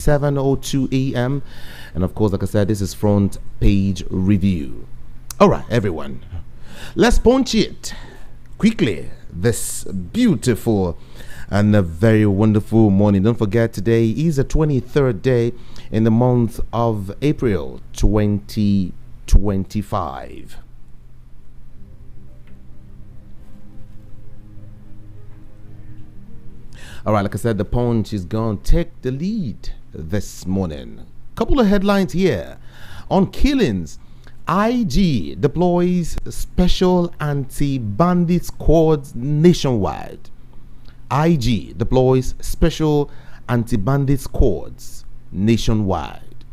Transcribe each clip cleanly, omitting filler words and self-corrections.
7:02 a.m. And of course, like I said, this is front page review. All right, everyone, let's punch it quickly this beautiful and a very wonderful morning. Don't forget, today is the 23rd day in the month of April 2025. All right, like I said, the Punch is going to take the lead this morning. Couple of headlines here. On killings, IG deploys special anti-bandit squads nationwide. IG deploys special anti-bandit squads nationwide.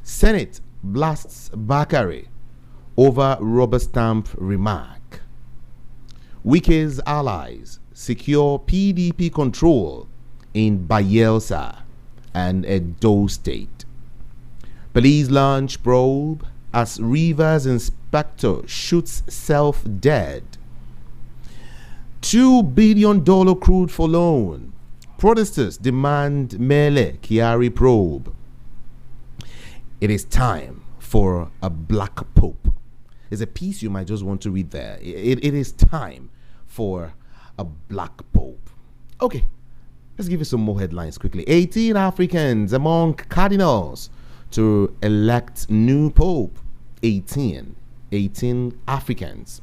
Senate blasts Bakare over rubber stamp remark. Wike's allies secure PDP control in Bayelsa and Edo State. Police launch probe as Rivers inspector shoots self dead. $2 billion crude for loan. Protesters demand Mele Kyari probe. It is time for a black pope. There's a piece you might just want to read there. It is time for a black pope. Okay, let's give you some more headlines quickly. 18 Africans among cardinals to elect new pope. 18 Africans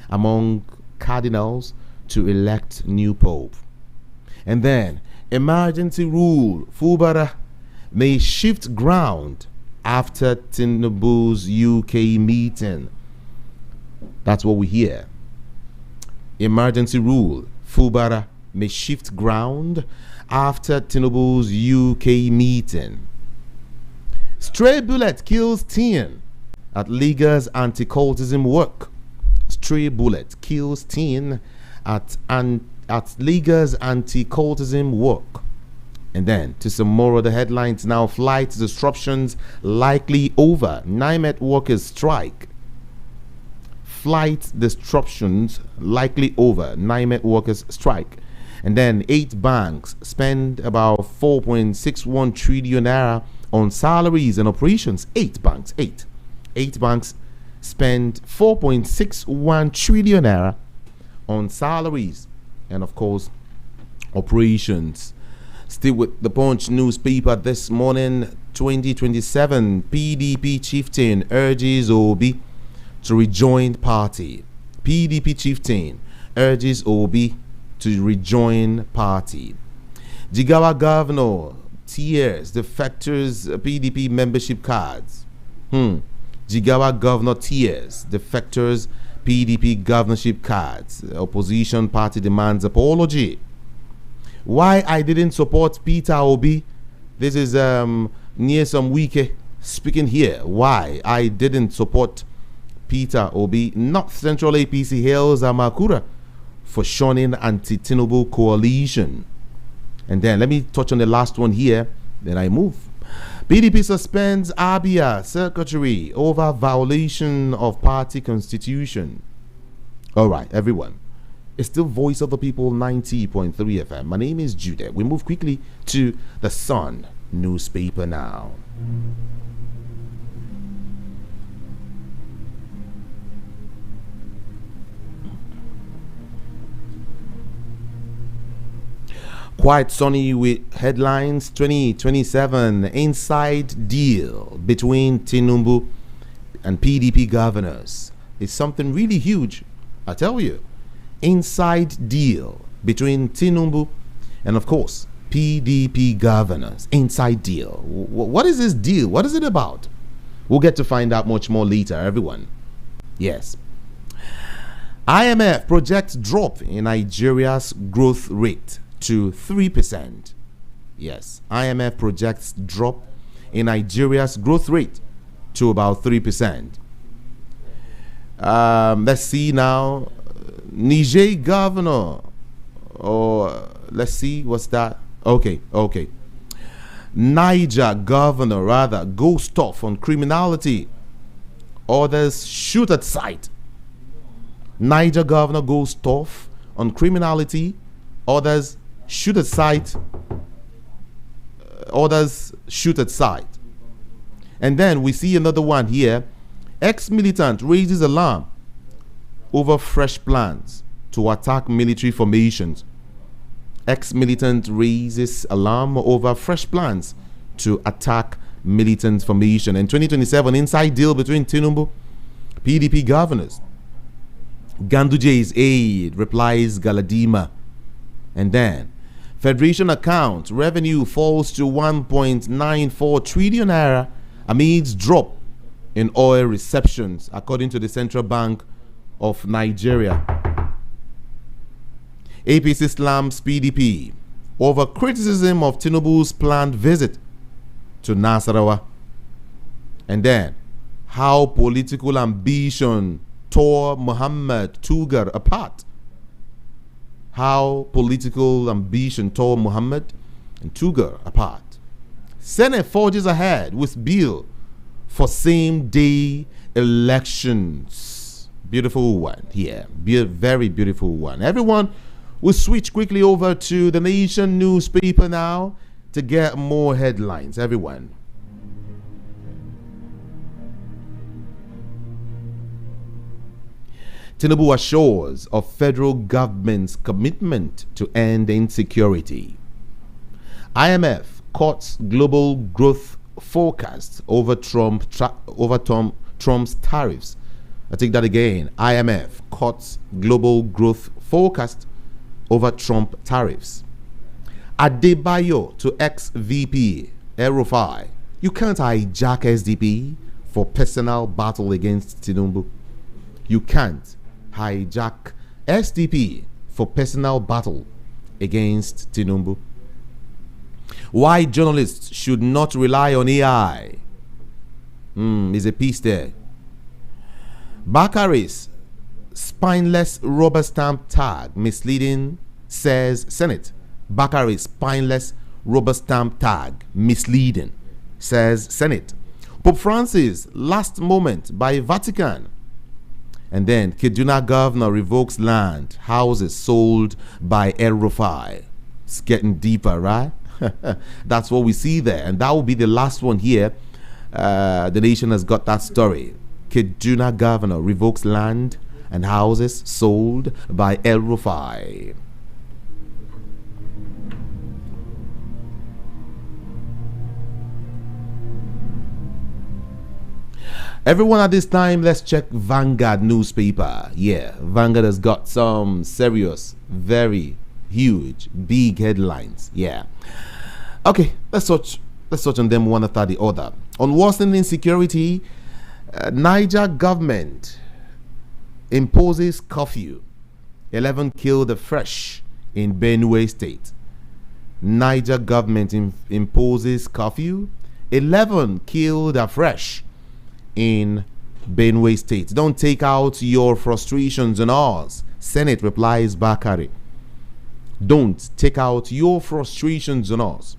among cardinals to elect new pope. And then emergency rule. Fubara may shift ground after Tinubu's UK meeting. That's what we hear. Emergency rule. Fubara may shift ground after Tinubu's UK meeting. Stray bullet kills teen at Liga's anti-cultism work. Stray bullet kills teen at Liga's anti-cultism work. And then to some more of the headlines now. Flight disruptions likely over. NIMET workers strike. Flight disruptions likely over. NIMET workers strike. And then 8 banks spend about 4.61 trillion naira on salaries and operations. 8 banks spend 4.61 trillion naira on salaries and of course operations. Still with the Punch newspaper this morning. 2027 PDP chieftain urges Obi to rejoin party. PDP chieftain urges Obi to rejoin party. Jigawa governor tears defectors PDP membership cards. Jigawa governor tears defectors PDP governorship cards. Opposition party demands apology. Why I didn't support Peter Obi. This is Nyesom Wike speaking here. Why I didn't support Peter Obi. North Central APC hails Amakura for shunning anti-Tinubu coalition. And then let me touch on the last one here, then I move. PDP suspends Abia secretary over violation of party constitution. All right, everyone. It's still Voice of the People 90.3 FM. My name is Jude. We move quickly to the Sun newspaper now. Quite sunny with headlines. 2027 inside deal between Tinubu and PDP governors. It's something really huge, I tell you. Inside deal between Tinubu and of course PDP governors. Inside deal. What is this deal? What is it about? We'll get to find out much more later, everyone. Yes. IMF projects drop in Nigeria's growth rate to 3%. Yes, IMF projects drop in Nigeria's growth rate to about 3%. Let's see now. Niger governor, or let's see, what's that? Okay. Niger governor, rather, goes tough on criminality. Others shoot at sight. Niger governor goes tough on criminality. Others shoot at sight. others shoot at sight. And then we see another one here. Ex-militant raises alarm over fresh plans to attack military formations. Ex-militant raises alarm over fresh plans to attack militant formation. In 2027, inside deal between Tinubu, PDP governors. Ganduje's aide replies Galadima. And then, Federation account revenue falls to 1.94 trillion naira amidst drop in oil receptions, according to the Central Bank of Nigeria. APC slams PDP over criticism of Tinubu's planned visit to Nasarawa. And then, how political ambition tore Muhammad Tugar apart. How political ambition tore Muhammad and Tugar apart. Senate forges ahead with bill for same-day elections. Beautiful one here. Very beautiful one. Everyone will switch quickly over to the Nation newspaper now to get more headlines. Everyone. Tinubu assures of federal government's commitment to end insecurity. IMF cuts global growth forecast over Trump's tariffs. I take that again. IMF cuts global growth forecast over Trump tariffs. Adebayo to ex-VP Rafi. You can't hijack SDP for personal battle against Tinubu. You can't hijack SDP for personal battle against Tinubu. Why journalists should not rely on AI. Is a piece there. Bakari's spineless rubber stamp tag misleading, says Senate. Bakari's spineless rubber stamp tag misleading, says Senate. Pope Francis last moment by Vatican. And then Kaduna governor revokes land, houses sold by El Rufai. It's getting deeper, right? That's what we see there. And that will be the last one here. The Nation has got that story. Kaduna governor revokes land and houses sold by El Rufai. Everyone at this time, let's check Vanguard newspaper. Yeah, Vanguard has got some serious, very huge, big headlines. Yeah. Okay, let's touch on them one after the other. On worsening insecurity, Niger government imposes curfew. 11 killed afresh in Benue State. Niger government imposes curfew. 11 killed afresh in Benue State. Don't take out your frustrations on us. Senate replies Bakari. Don't take out your frustrations on us.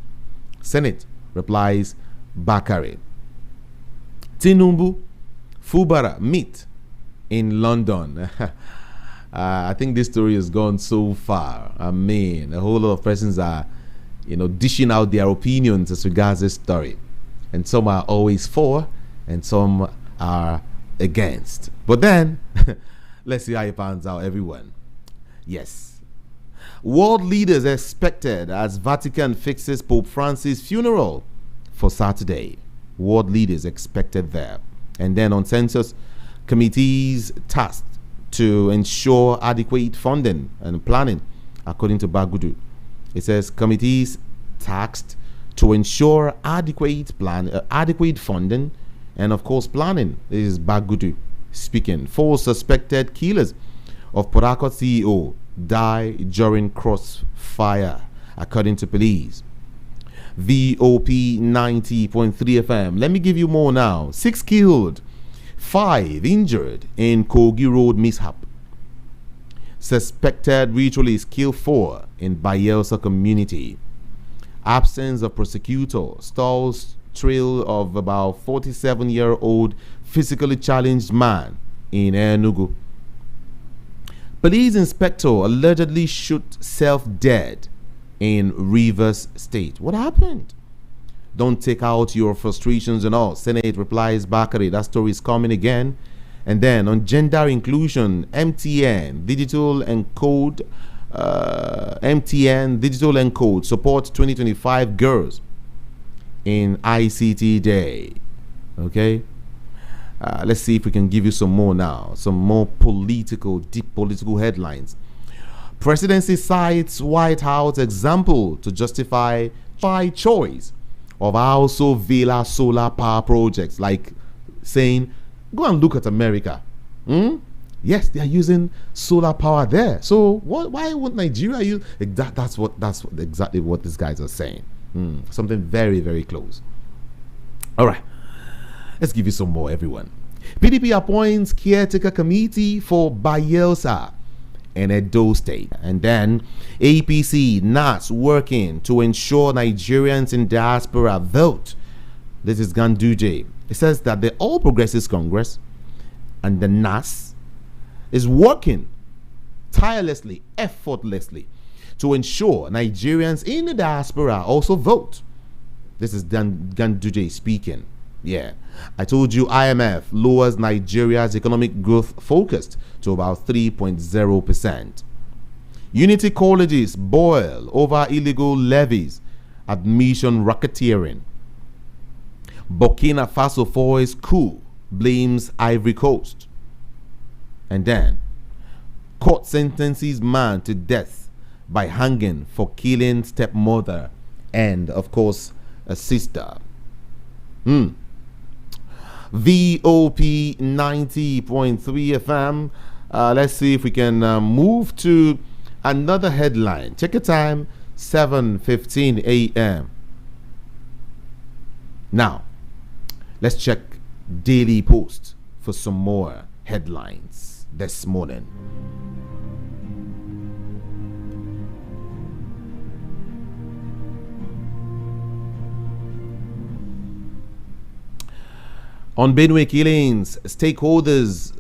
Senate replies Bakari. Tinubu, Fubara meet in London. I think this story has gone so far. I mean, a whole lot of persons are, dishing out their opinions as regards this story. And some are always for, and some are against. But then, let's see how it pans out, everyone. Yes. World leaders expected as Vatican fixes Pope Francis' funeral for Saturday. World leaders expected there. And then on census, committees tasked to ensure adequate funding and planning, according to Bagudu. It says committees tasked to ensure adequate funding and, of course, planning. This is Bagudu speaking. 4 suspected killers of Port Harcourt CEO die during crossfire, according to police. VOP 90.3 FM. Let me give you more now. 6 killed, 5 injured in Kogi Road mishap. Suspected ritualists kill 4 in Bayelsa community. Absence of prosecutor stalls trail of about 47-year-old physically challenged man in Enugu. Police inspector allegedly shot self dead in Rivers State. What happened? Don't take out your frustrations and all. Senate replies Bakari. That story is coming again. And then on gender inclusion, MTN Digital Encode support 2025 girls in ICT Day. Okay. Let's see if we can give you some more now. Some more deep political headlines. Presidency cites White House example to justify choice of also Villa solar power projects, like saying, go and look at America. Yes, they are using solar power there. So why would Nigeria use? That's exactly what these guys are saying. Something very, very close. All right, let's give you some more, everyone. PDP appoints caretaker committee for Bayelsa and Edo State. And then APC, NAS working to ensure Nigerians in diaspora vote. This is Ganduje. It says that the All Progressives Congress and the NAS is working tirelessly, effortlessly to ensure Nigerians in the diaspora also vote. This is Ganduje speaking. Yeah, I told you IMF lowers Nigeria's economic growth focused to about 3.0%. Unity colleges boil over illegal levies, admission racketeering. Burkina Faso foils coup, blames Ivory Coast. And then, court sentences man to death by hanging for killing stepmother and, of course, a sister. VOP 90.3 FM. Let's see if we can move to another headline. Check your time, 7:15 a.m. Now, let's check Daily Post for some more headlines this morning. On Benue killings, stakeholders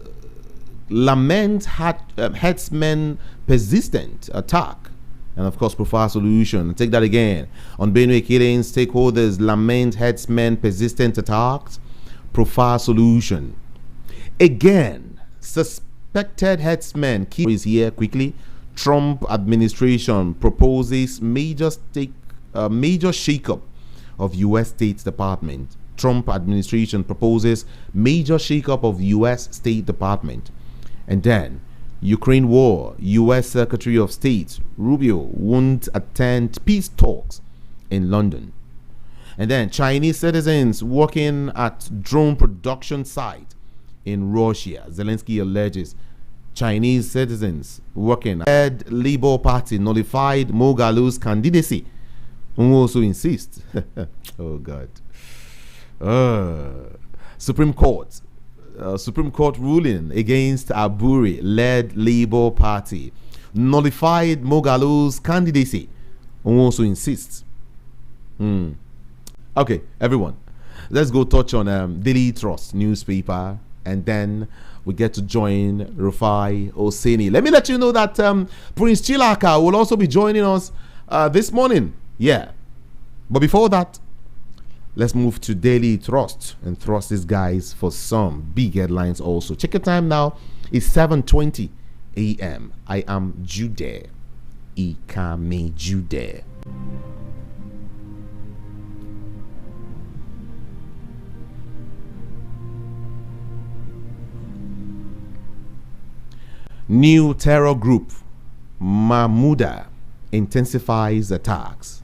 lament herdsmen persistent attack and of course prefer solution. I'll take that again. On Benue killings, stakeholders lament herdsmen persistent attacks, prefer solution. Again, suspected herdsmen is here quickly. Trump administration proposes major shakeup of U.S. State Department. Trump administration proposes major shakeup of U.S. State Department. And then, Ukraine war, U.S. Secretary of State Rubio won't attend peace talks in London. And then, Chinese citizens working at drone production site in Russia. Zelensky alleges Chinese citizens working at Labour Party nullified Moghalu's candidacy. Who also insists. Oh, God. Supreme Court ruling against Aburi led Labour Party nullified Moghalu's candidacy. Who also insists. Okay, everyone, let's go touch on Daily Trust newspaper, and then we get to join Rafi Oseni. Let me let you know that Prince Chilaka will also be joining us this morning. Yeah, but before that, let's move to Daily Trust and trust these guys for some big headlines also. Check your time now. It's 7:20 a.m. I am Jude. Ikame Jude. New terror group Mahmuda intensifies attacks.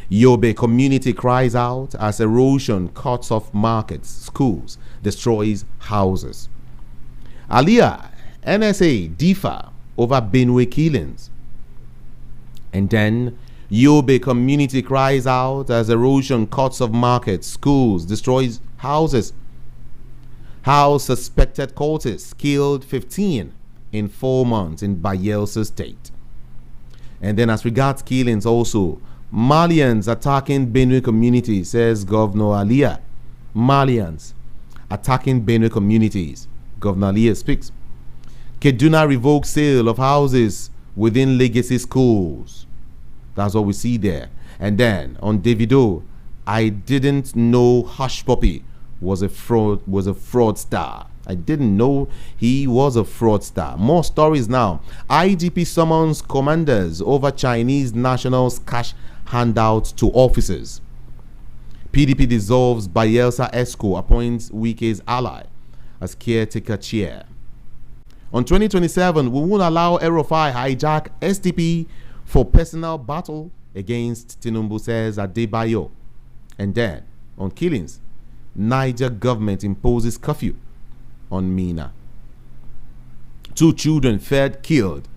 Yobe community cries out as erosion cuts off markets, schools, destroys houses. Aliyah, NSA differ over Benue killings. And then Yobe community cries out as erosion cuts off markets, schools, destroys houses. How suspected cultists killed 15 in 4 months in Bayelsa State. And then as regards killings also, Malians attacking Benue community, says Governor Aliyah. Malians attacking Benue communities. Governor Aliyah speaks. Kaduna revoked sale of houses within legacy schools. That's what we see there. And then on Davido, I didn't know Hush Puppy was a fraudster. I didn't know he was a fraudster. More stories now. IGP summons commanders over Chinese nationals' cash handouts to officers. PDP dissolves Bayelsa ESCO, appoints Wike's ally as caretaker chair. On 2027, we won't allow Erofai hijack SDP for personal battle against Tinubu, says Adebayo. And then, on killings, Niger government imposes curfew on Mina. 2 children killed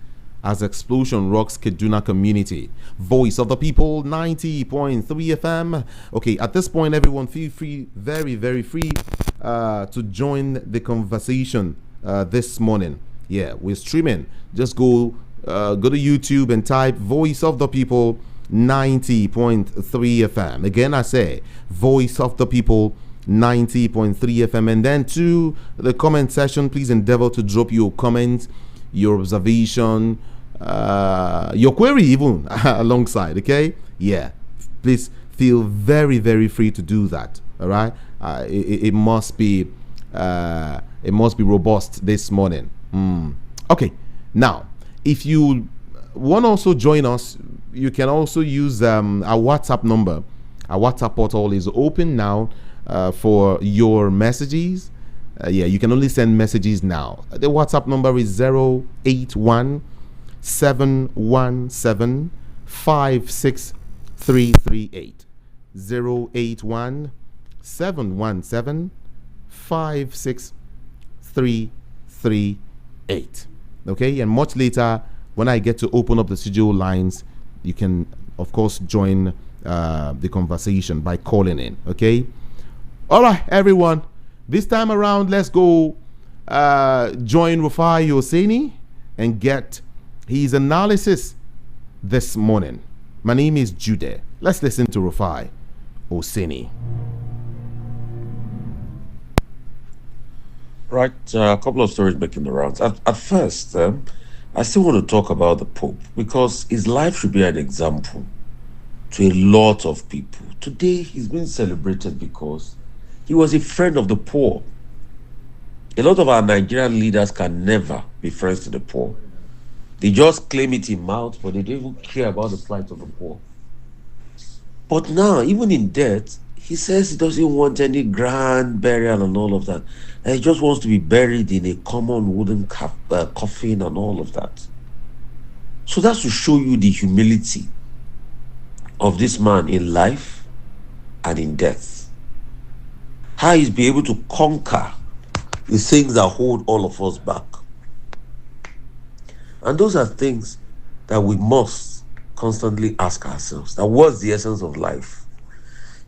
as explosion rocks Kaduna community. Voice of the People, 90.3 FM. Okay, at this point, everyone feel free, very, very free to join the conversation this morning. Yeah, we're streaming. Just go to YouTube and type Voice of the People 90.3 FM. Again, I say Voice of the People 90.3 FM. And then to the comment section, please endeavor to drop your comment, your observation, your query even alongside. Okay, yeah, please feel very, very free to do that. All right, it must be robust this morning. Okay, now if you want to also join us, you can also use our WhatsApp number. Our WhatsApp portal is open now for your messages. Yeah, you can only send messages now. The WhatsApp number is 081 717 56338. 081 717 56338. Okay, and much later, when I get to open up the studio lines, you can, of course, join the conversation by calling in. Okay, all right, everyone. This time around, let's go join Rafi Oseni and get his analysis this morning. My name is Jude. Let's listen to Rafi Oseni. Right, a couple of stories making the rounds. At first, I still want to talk about the Pope because his life should be an example to a lot of people. Today, he's being celebrated because he was a friend of the poor. A lot of our Nigerian leaders can never be friends to the poor. They just claim it in mouth, but they don't even care about the plight of the poor. But now, even in death, he says he doesn't want any grand burial and all of that. And he just wants to be buried in a common wooden coffin and all of that. So that's to show you the humility of this man in life and in death. How he's been able to conquer the things that hold all of us back. And those are things that we must constantly ask ourselves. That what's the essence of life?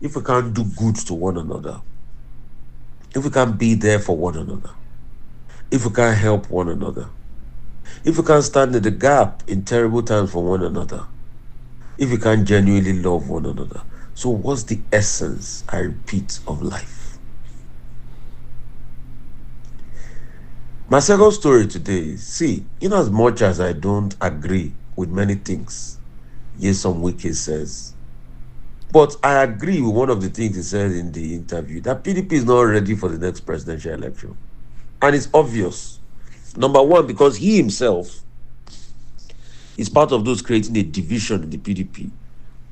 If we can't do good to one another, if we can't be there for one another, if we can't help one another, if we can't stand in the gap in terrible times for one another, if we can't genuinely love one another, so what's the essence, I repeat, of life? My second story today is, see, in as much as I don't agree with many things, yes, some Wiki says, but I agree with one of the things he said in the interview, that PDP is not ready for the next presidential election. And it's obvious. Number one, because he himself is part of those creating a division in the PDP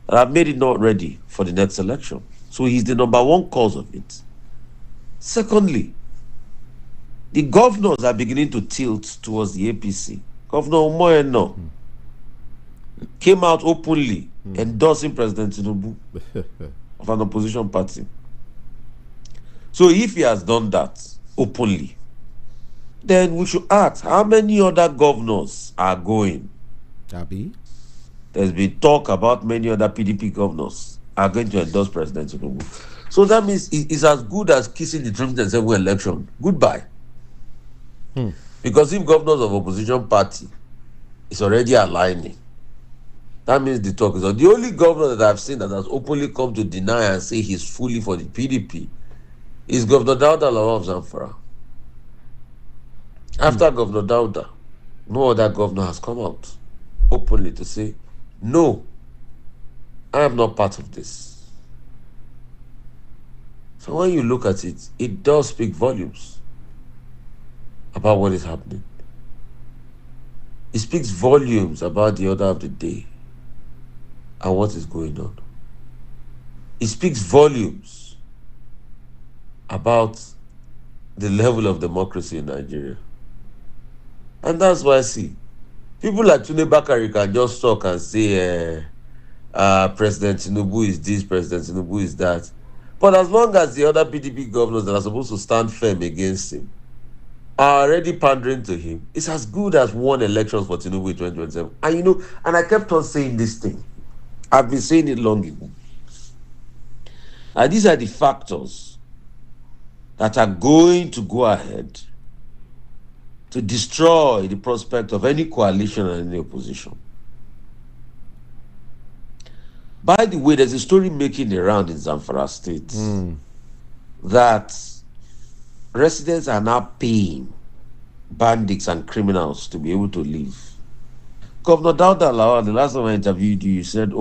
that have made it not ready for the next election. So he's the number one cause of it. Secondly, the governors are beginning to tilt towards the APC. Governor Umoeno came out openly endorsing President Tinubu of an opposition party. So if he has done that openly, then we should ask how many other governors are going. Abi? There's been talk about many other PDP governors are going to endorse President Tinubu. So that means it's as good as kissing the 2027 election. Goodbye. Because if governors of opposition party is already aligning, that means the talk is on. The only governor that I've seen that has openly come to deny and say he's fully for the PDP is Governor Dauda Lawal of Zamfara. After Governor Dauda, no other governor has come out openly to say, no, I am not part of this. So when you look at it, it does speak volumes about what is happening. It speaks volumes about the order of the day and what is going on. It speaks volumes about the level of democracy in Nigeria. And that's why I see people like Tunde Bakari can just talk and say, President Tinubu is this, President Tinubu is that. But as long as the other PDP governors that are supposed to stand firm against him are already pandering to him, it's as good as won elections for Tinubu in 2027. And and I kept on saying this thing. I've been saying it long ago. And these are the factors that are going to go ahead to destroy the prospect of any coalition and any opposition. By the way, there's a story making the round in Zamfara State that residents are now paying bandits and criminals to be able to leave. Governor Dauda Lawal, the last time I interviewed you, you said,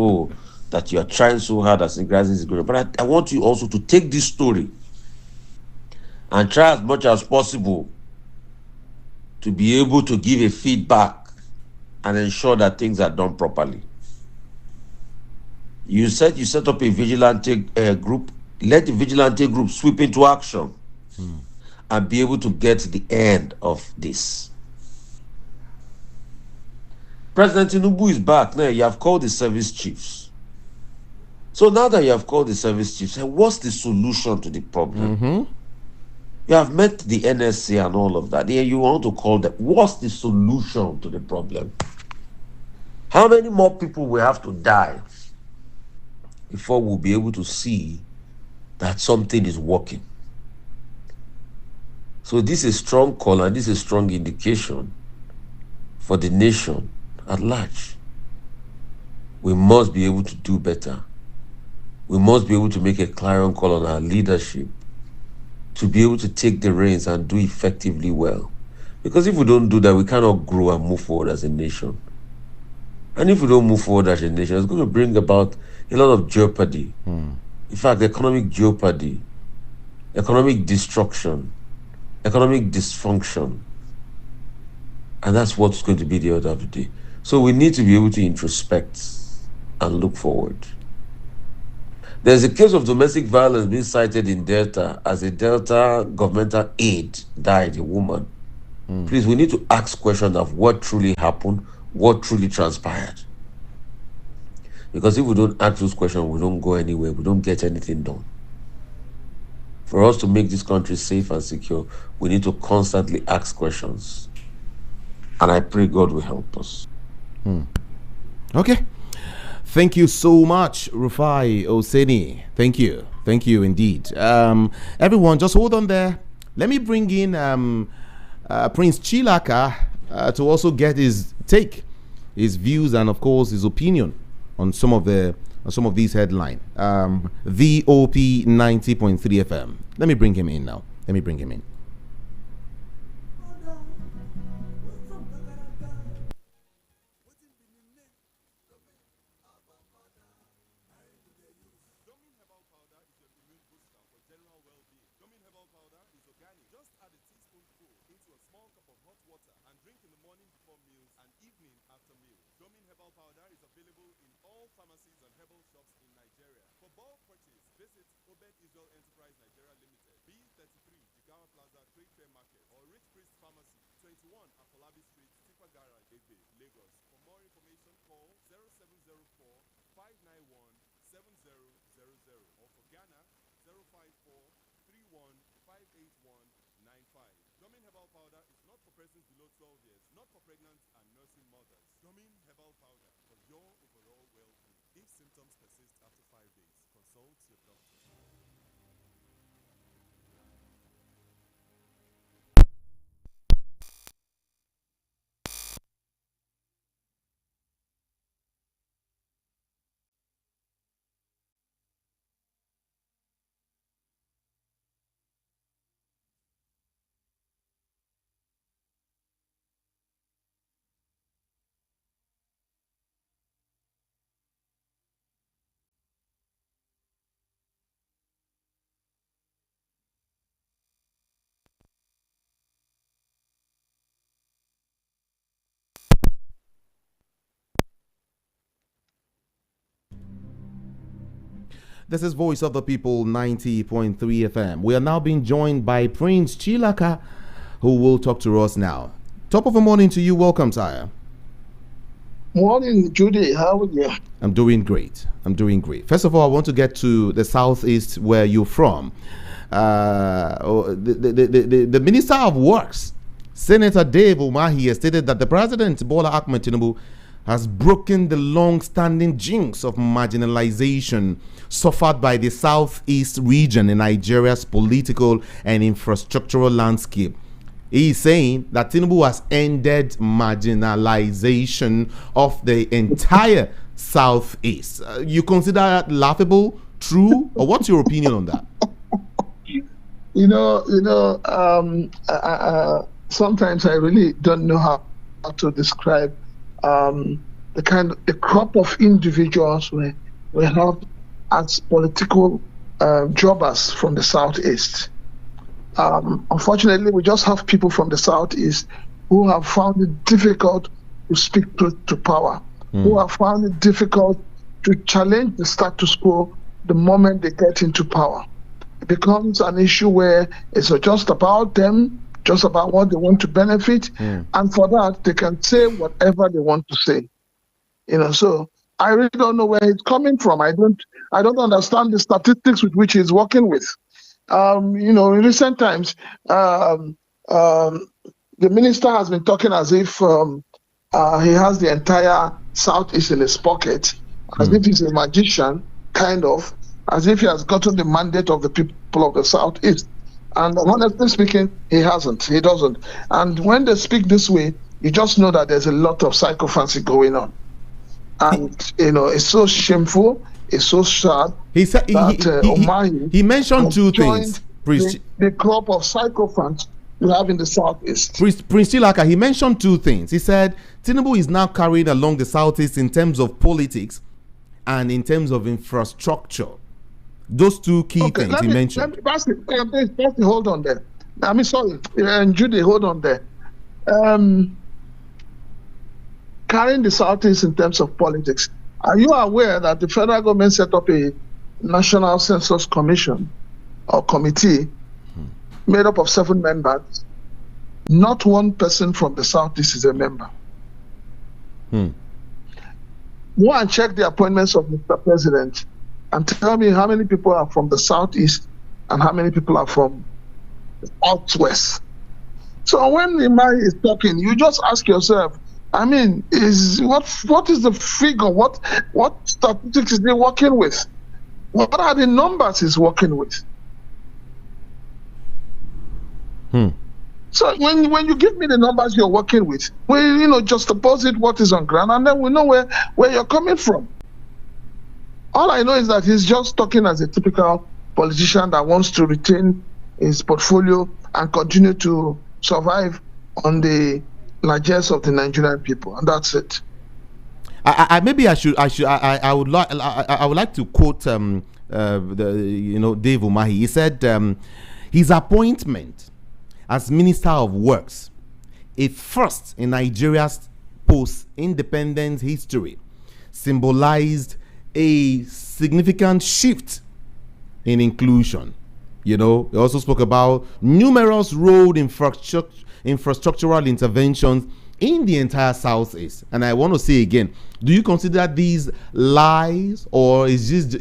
that you are trying so hard as a crisis is going. But I want you also to take this story and try as much as possible to be able to give a feedback and ensure that things are done properly. You said you set up a vigilante group. Let the vigilante group sweep into action and be able to get to the end of this. President Tinubu is back. Now you have called the service chiefs. So now that you have called the service chiefs, what's the solution to the problem? You have met the NSC and all of that. You want to call them. What's the solution to the problem? How many more people will have to die before we'll be able to see that something is working? So this is a strong call and this is a strong indication for the nation at large. We must be able to do better. We must be able to make a clarion call on our leadership to be able to take the reins and do effectively well. Because if we don't do that, we cannot grow and move forward as a nation. And if we don't move forward as a nation, it's going to bring about a lot of jeopardy. In fact, economic jeopardy, economic destruction, economic dysfunction. And that's what's going to be the order of the day. So we need to be able to introspect and look forward. There's a case of domestic violence being cited in Delta as a Delta governmental aide died, a woman. Please, we need to ask questions of what truly happened, what truly transpired. Because if we don't ask those questions, we don't go anywhere, we don't get anything done. For us to make this country safe and secure, we need to constantly ask questions. And I pray God will help us. Okay. Thank you so much, Rafi Oseni. Thank you. Thank you indeed. Everyone, just hold on there. Let me bring in Prince Chilaka to also get his take, his views, and of course his opinion on some of these headlines. VOP 90.3 FM. Let me bring him in now. Let me bring him in. This is Voice of the People 90.3 FM. We are now being joined by Prince Chilaka, who will talk to us now. Top of the morning to you. Welcome, sire. Morning, Judy. How are you? I'm doing great. First of all, I want to get to the southeast where you're from. The Minister of Works, Senator Dave Umahi, has stated that the President, Bola Ahmed Tinubu, has broken the long-standing jinx of marginalization suffered by the southeast region in Nigeria's political and infrastructural landscape. He is saying that Tinubu has ended marginalization of the entire southeast. You consider that laughable, true, or what's your opinion on that? Sometimes I really don't know how to describe the crop of individuals we have as political jobbers from the southeast. Unfortunately, we just have people from the southeast who have found it difficult to speak to power, who have found it difficult to challenge the status quo the moment they get into power. It becomes an issue where it's just about them, just about what they want to benefit, and for that they can say whatever they want to say. So I really don't know where it's coming from. I don't understand the statistics with which he's working with. In recent times, the minister has been talking as if he has the entire southeast in his pocket, as if he's a magician, kind of, as if he has gotten the mandate of the people of the southeast. And honestly speaking, he hasn't. He doesn't. And when they speak this way, you just know that there's a lot of psychophancy going on. And, it's so shameful. It's so sad. He said he mentioned two things. The crop of psychopaths you have in the southeast. Prince Chilaka, he mentioned two things. He said Tinubu is now carried along the southeast in terms of politics and in terms of infrastructure. Those two key things he mentioned. Hold on there. Sorry, Judy, hold on there. Carrying the southeast in terms of politics. Are you aware that the federal government set up a National Census Commission or committee made up of 7 members? Not one person from the southeast is a member. Go and check the appointments of Mr. President and tell me how many people are from the southeast and how many people are from the southwest. So when Imai is talking, you just ask yourself, what is the figure? What statistics is he working with? What are the numbers he's working with? So when you give me the numbers you're working with, we just opposite what is on ground, and then we know where you're coming from. All I know is that he's just talking as a typical politician that wants to retain his portfolio and continue to survive on the largesse of the Nigerian people, and that's it. I would like to quote Dave Umahi. He said his appointment as Minister of Works, a first in Nigeria's post-independence history, symbolized a significant shift in inclusion. He also spoke about numerous road infrastructural interventions in the entire southeast. And I want to say again, do you consider these lies, or is this,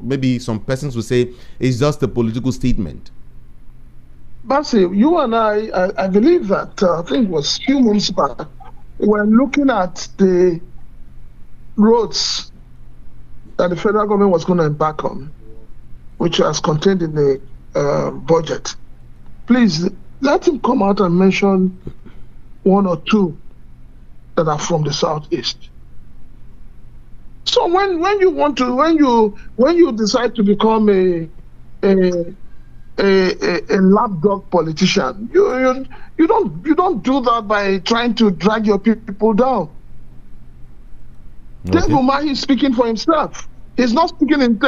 maybe some persons will say, it's just a political statement? Basi, you and I believe that, I think it was a few months back, we were looking at the roads that the federal government was going to embark on, which was contained in the budget. Please, let him come out and mention 1 or 2 that are from the southeast. So when you decide to become a lapdog politician, you don't do that by trying to drag your people down. Okay. Dave Umahi is speaking for himself. He's not speaking in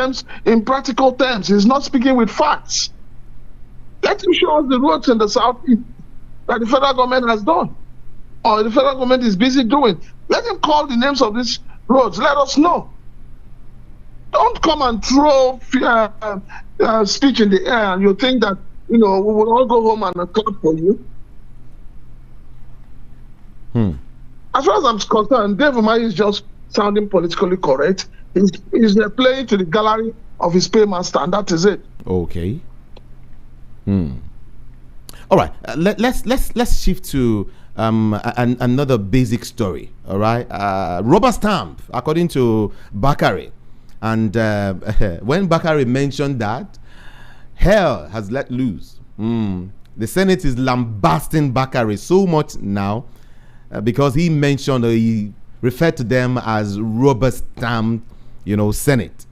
practical terms. He's not speaking with facts. Let him show us the roads in the southeast that the federal government has done, or the federal government is busy doing. Let him call the names of these roads. Let us know. Don't come and throw speech in the air and you think that, we will all go home and clap for you. As far as I'm concerned, Dave Umahi is just sounding politically correct. He's playing to the gallery of his paymaster, and that is it. Okay. All right. Let's shift to another basic story. All right. Rubber stamp, according to Bakari, and when Bakari mentioned that hell has let loose, the Senate is lambasting Bakari so much now because he mentioned, he referred to them as rubber stamp, Senate.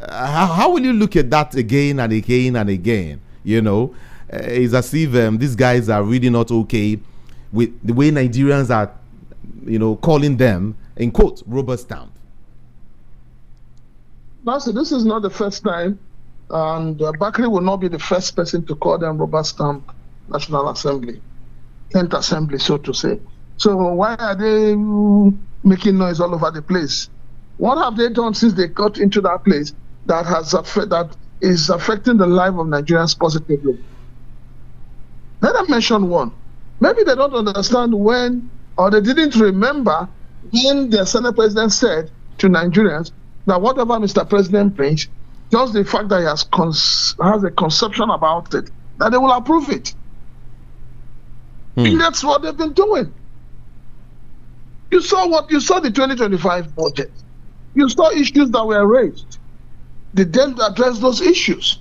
How will you look at that again and again and again? It's as if these guys are really not okay with the way Nigerians are, calling them, in quote, rubber stamp. Master, this is not the first time, and Bakri will not be the first person to call them rubber stamp National Assembly, 10th Assembly, so to say. So why are they making noise all over the place? What have they done since they got into that place that is affecting the life of Nigerians positively? Let them mention one. Maybe they don't understand when, or they didn't remember when the Senate President said to Nigerians that whatever Mr. President brings, just the fact that he has a conception about it, that they will approve it. And that's what they've been doing. You saw the 2025 budget. You saw issues that were raised. Did they address those issues?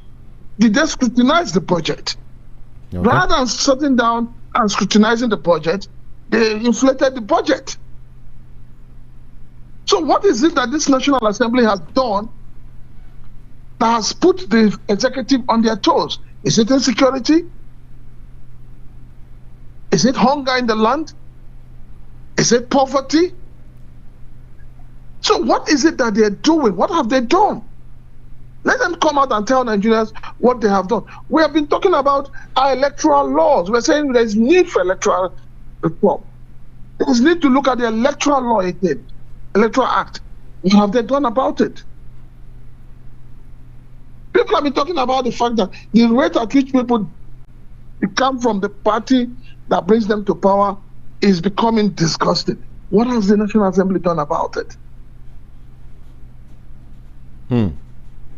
Did they scrutinize the budget? Okay. Rather than sitting down and scrutinizing the budget, they inflated the budget. So what is it that this National Assembly has done that has put the executive on their toes? Is it insecurity? Is it hunger in the land? Is it poverty? So what is it that they're doing? What have they done? Let them come out and tell Nigerians what they have done. We have been talking about our electoral laws. We're saying there's need for electoral reform. There's need to look at the electoral law again, Electoral Act. What have they done about it? People have been talking about the fact that the rate at which people come from the party that brings them to power is becoming disgusting. What has the National Assembly done about it?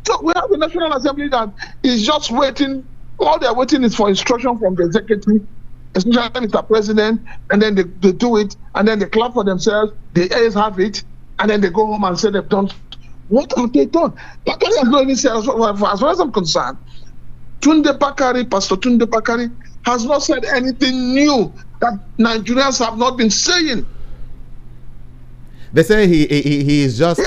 So we have the National Assembly that is just waiting. All they're waiting is for instruction from the executive, especially Mr. President, and then they do it, and then they clap for themselves, the heirs have it, and then they go home and say they've done. What have they done? Bakari has not even said, as far as I'm concerned, Pastor Tunde Bakari has not said anything new that Nigerians have not been saying. They say he is just.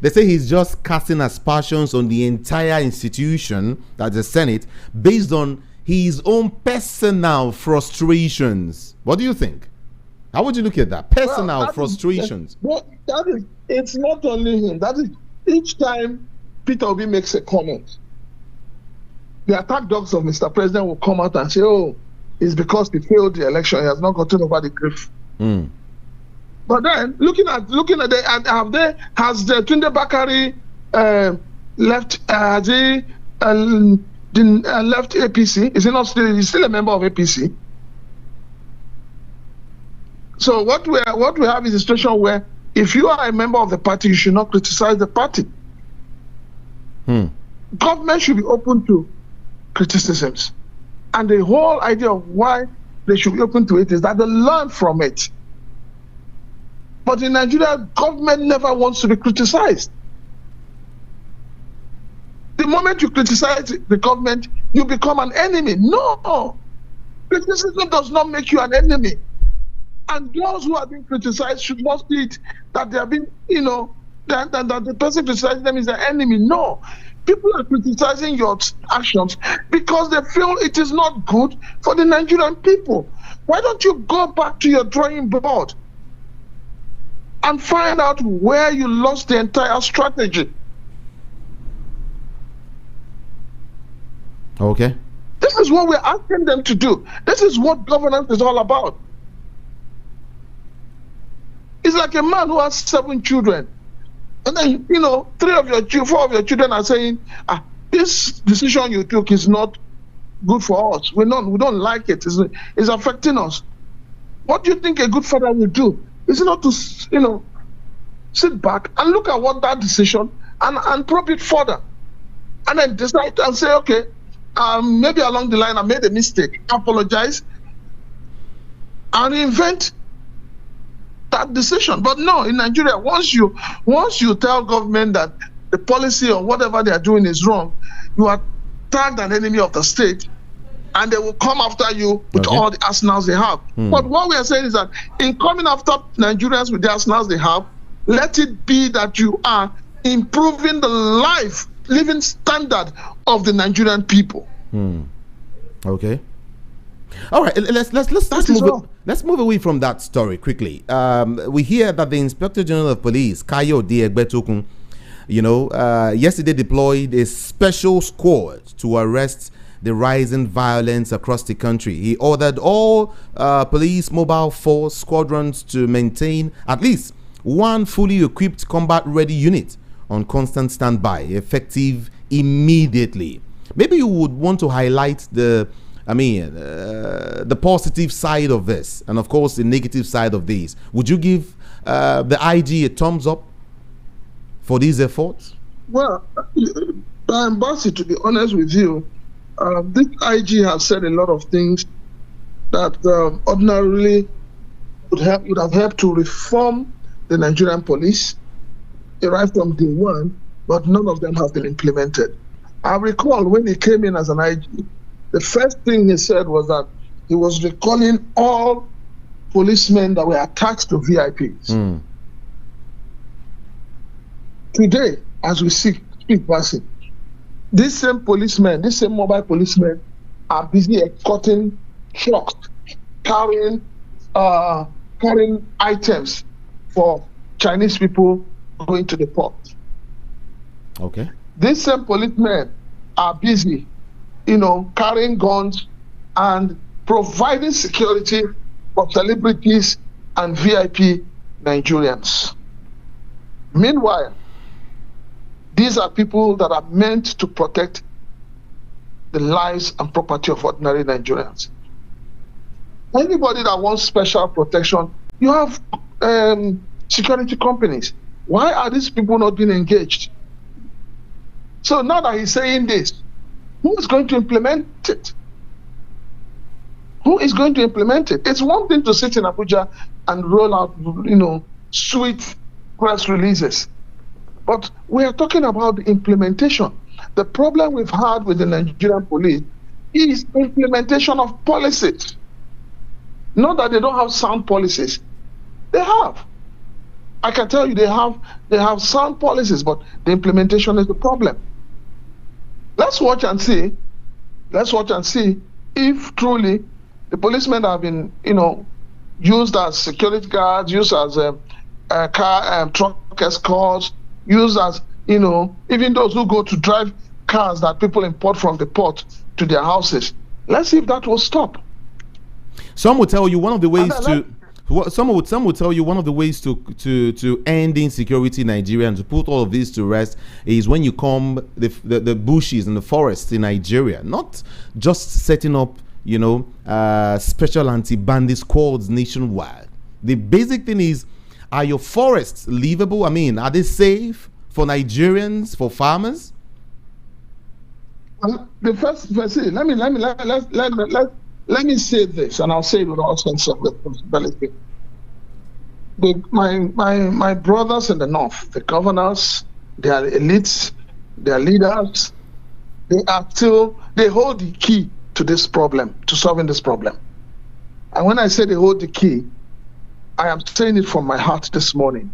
They say he's just casting aspersions on the entire institution, that's the Senate, based on his own personal frustrations. What do you think? How would you look at that? Personal frustrations. It's not only him. That is, each time Peter Obi makes a comment, the attack dogs of Mr. President will come out and say, "Oh, it's because he failed the election. He has not gotten over the grief." But then, looking at has the Tunde Bakari left? Has he left APC? Is he not still? He's still a member of APC. So what we have is a situation where if you are a member of the party, you should not criticize the party. Government should be open to criticisms, and the whole idea of why they should be open to it is that they learn from it. But in Nigeria, government never wants to be criticized. The moment you criticize the government, you become an enemy. No, criticism does not make you an enemy. And those who are being criticized should not see it that they are being, that the person criticizing them is an enemy. No, people are criticizing your actions because they feel it is not good for the Nigerian people. Why don't you go back to your drawing board and find out where you lost the entire strategy? Okay. This is what we're asking them to do. This is what governance is all about. It's like a man who has 7 children And then, four of your children are saying, this decision you took is not good for us. We don't like it. It's affecting us. What do you think a good father will do? Is it not to, sit back and look at what that decision and probe it further, and then decide and say, okay, maybe along the line I made a mistake, apologize, and invent that decision. But no, in Nigeria, once you tell government that the policy or whatever they are doing is wrong, you are tagged an enemy of the state, and they will come after you with all the arsenals they have. But what we are saying is that in coming after Nigerians with the arsenals they have, let it be that you are improving the living standard of the Nigerian people. Okay. All right. Let's move away from that story quickly. We hear that the Inspector General of Police, Kayode Egbetokun, yesterday deployed a special squad to arrest the rising violence across the country. He ordered all police mobile force squadrons to maintain at least one fully equipped combat-ready unit on constant standby, effective immediately. Maybe you would want to highlight the positive side of this, and of course the negative side of this. Would you give the IG a thumbs up for these efforts? Well, Ambassador, to be honest with you, this IG has said a lot of things that ordinarily would have helped to reform the Nigerian police right from day one, but none of them have been implemented. I recall when he came in as an IG, the first thing he said was that he was recalling all policemen that were attached to VIPs. Today, as we speak, passing, these same mobile policemen are busy escorting trucks, carrying items for Chinese people going to the port. Okay. These same policemen are busy, carrying guns and providing security for celebrities and VIP Nigerians. Meanwhile, these are people that are meant to protect the lives and property of ordinary Nigerians. Anybody that wants special protection, you have security companies. Why are these people not being engaged? So now that he's saying this, who is going to implement it? Who is going to implement it? It's one thing to sit in Abuja and roll out, sweet press releases. But we are talking about the implementation. The problem we've had with the Nigerian police is implementation of policies. Not that they don't have sound policies. They have. I can tell you they have sound policies, but the implementation is the problem. Let's watch and see if truly the policemen have been, used as security guards, used as truck escorts, used as, even those who go to drive cars that people import from the port to their houses. Let's see if that will stop. Some will tell you one of the ways some would tell you one of the ways to end insecurity in Nigeria and to put all of this to rest is when you come the bushes and the forests in Nigeria, not just setting up special anti-bandit squads nationwide. The basic thing is, are your forests livable? Are they safe for Nigerians, for farmers? The first let me say this, and I'll say it with all sense of responsibility. My brothers in the north, the governors, their elites, their leaders, they hold the key to this problem, to solving this problem. And when I say they hold the key, I am saying it from my heart this morning.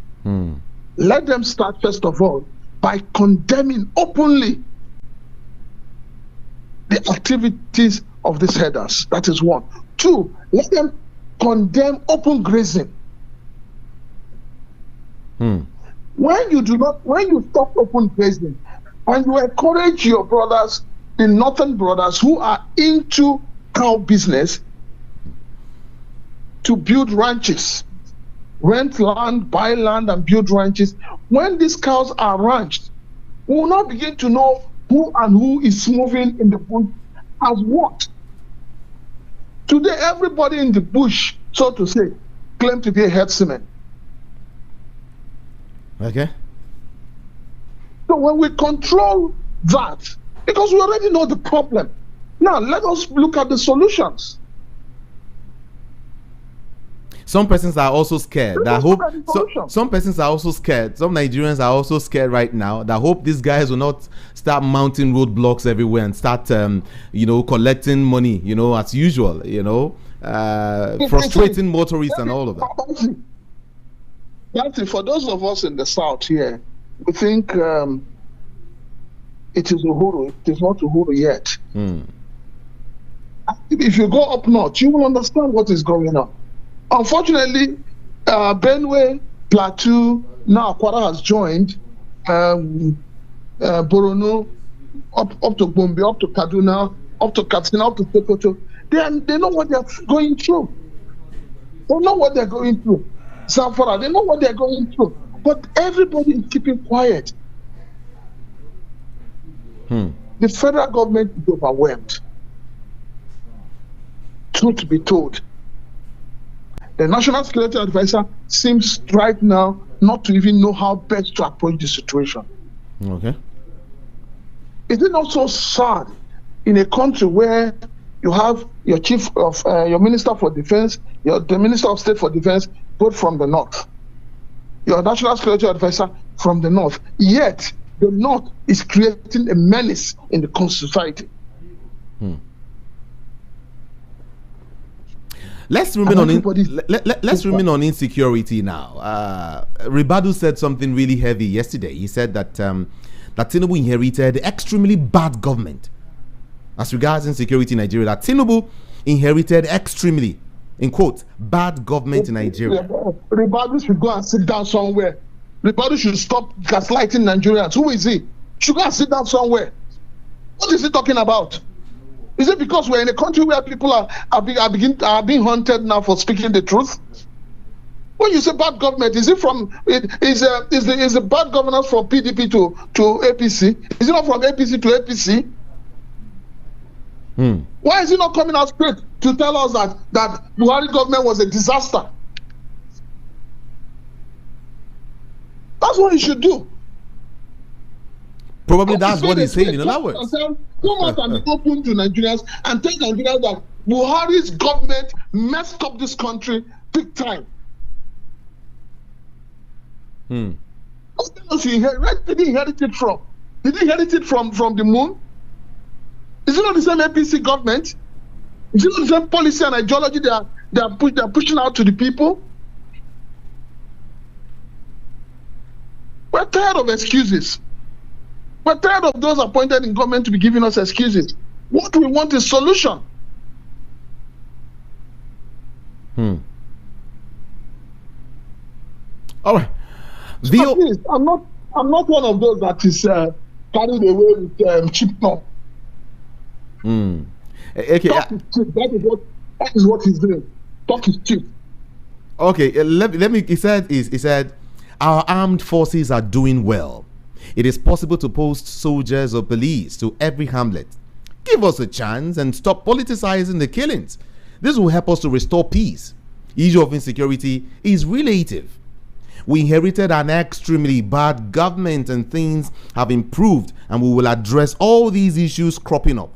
Let them start, first of all, by condemning openly the activities of these headers. That is one. Two, let them condemn open grazing. When you stop open grazing and you encourage your brothers, the northern brothers who are into cow business, to build ranches rent land, buy land, and build ranches. When these cows are ranched, we will not begin to know who is moving in the bush as what. Today, everybody in the bush, so to say, claim to be a herdsman. Okay. So when we control that, because we already know the problem, now let us look at the solutions. Some persons are also scared. Some persons are also scared. Some Nigerians are also scared right now that hope these guys will not start mounting roadblocks everywhere and start, collecting money, as usual, frustrating motorists and all of that. That's it. For those of us in the South here, we think it is Uhuru. It is not Uhuru yet. If you go up north, you will understand what is going on. Unfortunately, Benue, Plateau, now Akwara has joined, Borno, up to Gombe, up to Kaduna, up to Katsina, up to Sokoto. They know what they're going through. They know what they're going through. Zamfara, they know what they're going through. But everybody is keeping quiet. The federal government is overwhelmed. Truth be told, the National Security Advisor seems right now not to even know how best to approach the situation. Okay. Is it not so sad in a country where you have your chief of your Minister for Defense, the Minister of State for Defense, both from the north, your National Security Advisor from the north, yet the north is creating a menace in the society? Let's remain on insecurity now. Ribadu said something really heavy yesterday. He said that that Tinubu inherited extremely bad government as regards insecurity in Nigeria. That Tinubu inherited extremely, in quotes, bad government in Nigeria. Ribadu should go and sit down somewhere. Ribadu should stop gaslighting Nigerians. Who is he? Should go and sit down somewhere. What is he talking about? Is it because we're in a country where people are being haunted now for speaking the truth? When you say bad government, is it from is the bad governance from PDP to APC? Is it not from APC to APC? Why is it not coming out straight to tell us that Buhari government was a disaster? That's what he should do. Probably that's what he's saying in other words. Come out and be open to Nigerians and tell Nigerians that Buhari's government messed up this country big time. What else where did he inherit it from? Did he inherit it from the moon? Is it not the same APC government? Is it not the same policy and ideology they are pushing out to the people? We're tired of excuses. We're tired of those appointed in government to be giving us excuses. What we want is solution. All right. I'm not one of those that is carried away with cheap talk. Okay. Talk is cheap. That is what he's doing. Talk is cheap. Okay. Let me. He said, our armed forces are doing well. It is possible to post soldiers or police to every hamlet. Give us a chance and stop politicizing the killings. This will help us to restore peace. Issue of insecurity is relative. We inherited an extremely bad government and things have improved, and we will address all these issues cropping up.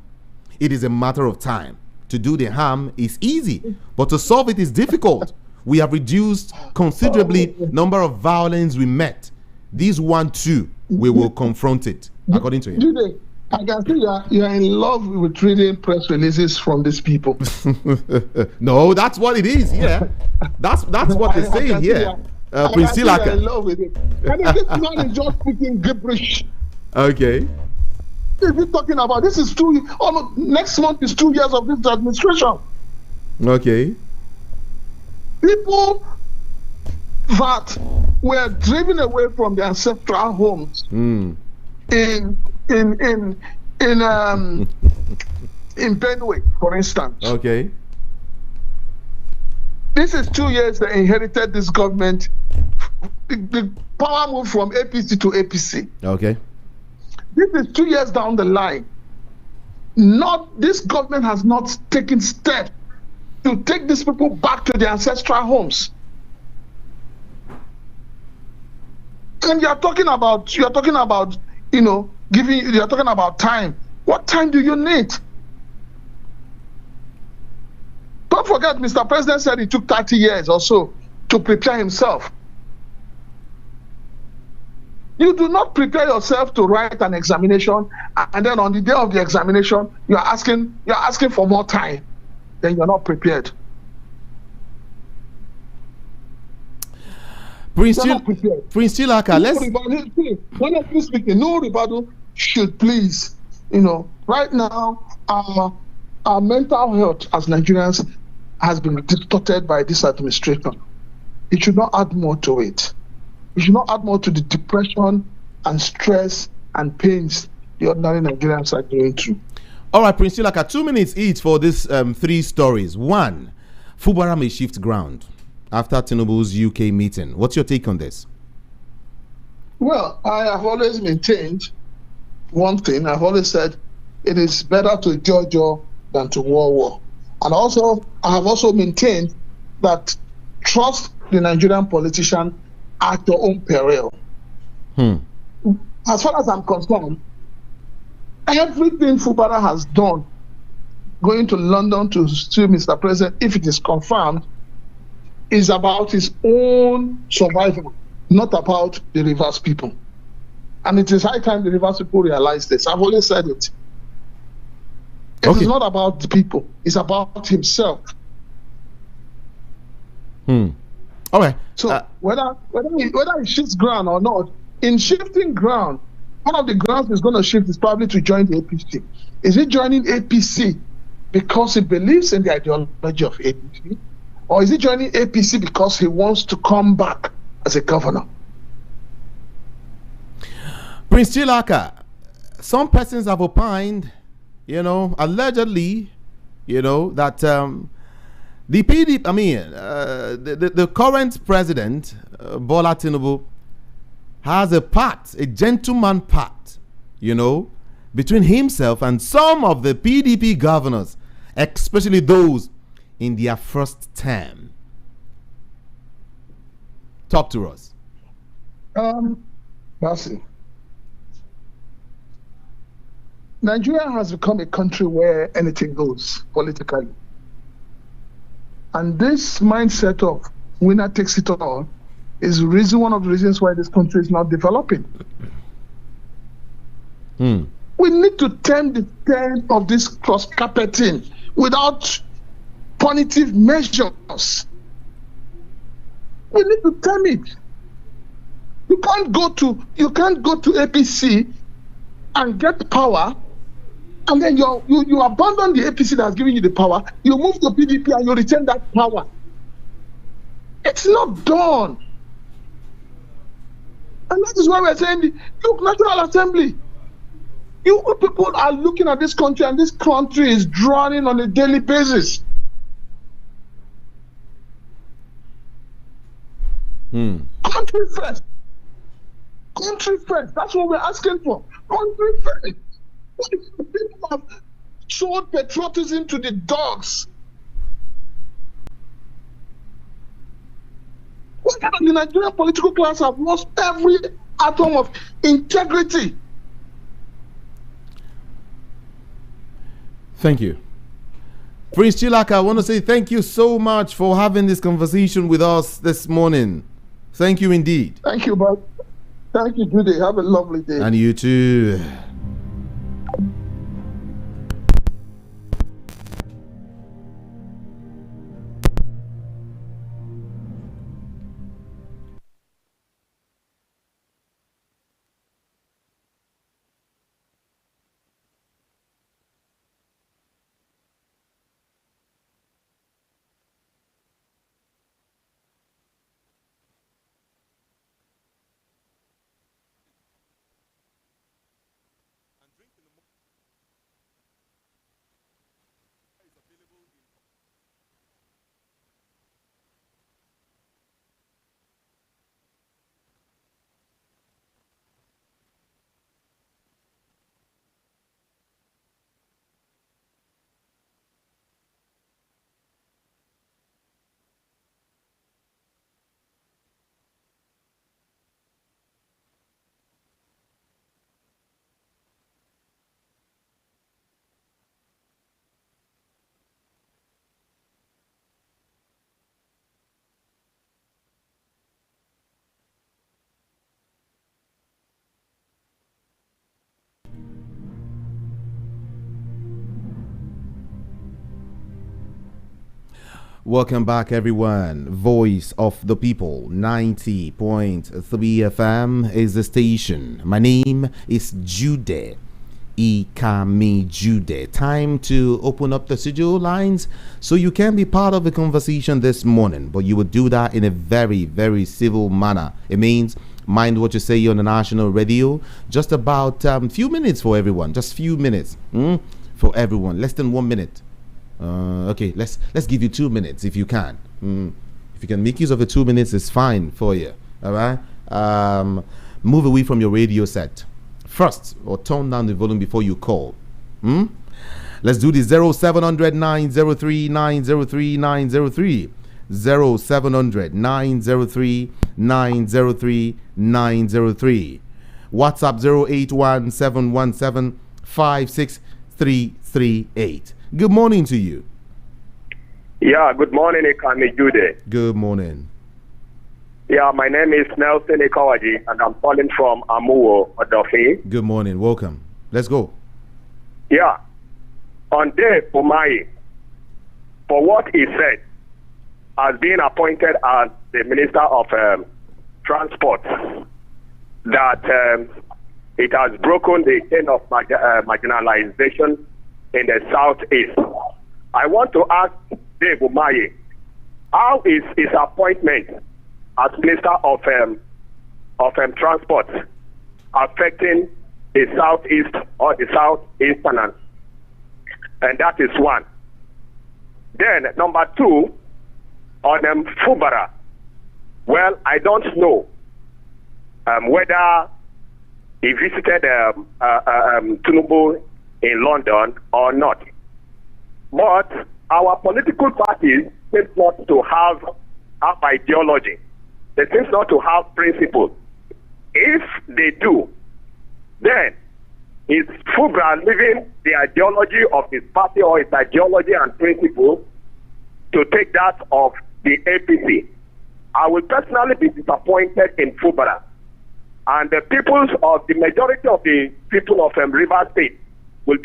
It is a matter of time. To do the harm is easy, but to solve it is difficult. We have reduced considerably number of violence we met. This one too, we will confront it, according to him. I can see you're in love with reading press releases from these people. No, that's what it is. Yeah, that's what they're saying here. Prince Chilaka. You're in love with it. And this man is just speaking gibberish. Okay. What is he talking about? This is almost next month is 2 years of this administration. Okay. People that were driven away from their ancestral homes in Benue, for instance. Okay. This is 2 years they inherited this government. The power moved from APC to APC. Okay. This is 2 years down the line. This government has not taken steps to take these people back to their ancestral homes. And you're talking about, you're talking about time. What time do you need? Don't forget, Mr. President said it took 30 years or so to prepare himself. You do not prepare yourself to write an examination, and then on the day of the examination, you're asking for more time. Then you're not prepared. Prince Chilaka, honestly speaking, no rebuttal should please. Right now, our mental health as Nigerians has been distorted by this administration. It should not add more to it. It should not add more to the depression and stress and pains the ordinary Nigerians are going through. All right, Prince Chilaka, 2 minutes each for these 3 stories. One, Fubara may shift ground after Tinubu's UK meeting. What's your take on this? Well, I have always maintained one thing. I've always said it is better to judge than to war. And also, I have also maintained that trust the Nigerian politician at your own peril. As far as I'm concerned, everything Fubara has done, going to London to sue Mr. President, if it is confirmed, is about his own survival, not about the Rivers people. And it is high time the Rivers people realize this. I've always said it. It is not about the people. It's about himself. Okay. So whether he shifts ground or not, in shifting ground, one of the grounds he's going to shift is probably to join the APC. Is he joining APC because he believes in the ideology of APC? Or is he joining APC because he wants to come back as a governor? Prince Chilaka, some persons have opined, allegedly, that the PDP, the current president, Bola Tinubu, has a gentleman pact, between himself and some of the PDP governors, especially those in their first term. Talk to us. Mercy. Nigeria has become a country where anything goes politically. And this mindset of winner takes it all is one of the reasons why this country is not developing. We need to turn the turn of this cross-carpeting without punitive measures. We need to turn it. You can't go to APC and get power, and then you abandon the APC that has given you the power. You move to PDP and you retain that power. It's not done. And that is why we're saying, look, National Assembly, you people are looking at this country, and this country is drowning on a daily basis. Country first. Country first. That's what we're asking for. Country first. People have showed patriotism to the dogs. The Nigerian political class have lost every atom of integrity. Thank you. Prince Chilaka, I want to say thank you so much for having this conversation with us this morning. Thank you indeed. Thank you, Bob. Thank you, Judy. Have a lovely day. And you too. Welcome back, everyone. Voice of the People, 90.3 FM is the station. My name is Jude. Ikami Jude. Time to open up the studio lines so you can be part of the conversation this morning, but you would do that in a very, very civil manner. It means mind what you say on the national radio. Just about few minutes for everyone. Just few minutes for everyone. Less than 1 minute. Okay, let's give you 2 minutes if you can. If you can make use of the 2 minutes, it's fine for you. All right. Move away from your radio set first, or turn down the volume before you call. Let's do this. 0700 903 903 903. 0700 903 903 903. WhatsApp 081 717 56338. Good morning to you. Yeah, good morning, Ikami Jude. Good morning. Yeah, my name is Nelson Ekawaji, and I'm calling from Amuwo, Odofi. Good morning. Welcome. Let's go. Yeah. On Dave Umahi, for what he said, as being appointed as the Minister of Transport, that it has broken the chain of marginalization in the southeast. I want to ask Dave Umahi, how is his appointment as Minister of Transport affecting the southeast or the southeasterners? And that is one. Then number two, on Fubara. Well, I don't know whether he visited Tinubu in London or not. But our political parties seem not to have ideology. They seem not to have principle. If they do, then is Fubra leaving the ideology of his party or his ideology and principle to take that of the APC? I will personally be disappointed in Fubara. And the majority of the people of River State will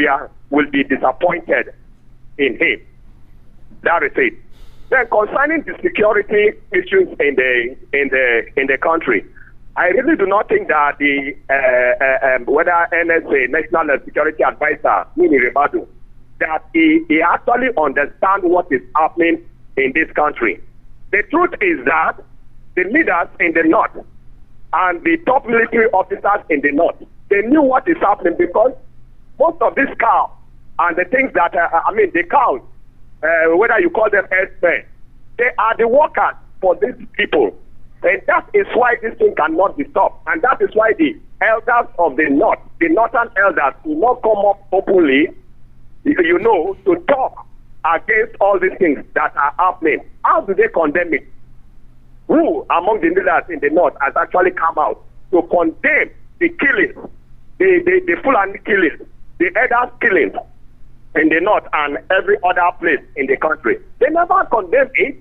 be disappointed in him. That is it. Then concerning the security issues in the country, I really do not think that the whether NSA, National Security Advisor, Mini Rebadu, that he actually understands what is happening in this country. The truth is that the leaders in the north and the top military officers in the north, they knew what is happening, because most of these cows and the things that, the cows, whether you call them herdsmen, they are the workers for these people. And that is why this thing cannot be stopped. And that is why the elders of the north, the northern elders, will not come up openly, to talk against all these things that are happening. How do they condemn it? Who among the leaders in the north has actually come out to condemn the killings, the Fulani killings, the elders killings in the north and every other place in the country? They never condemn it.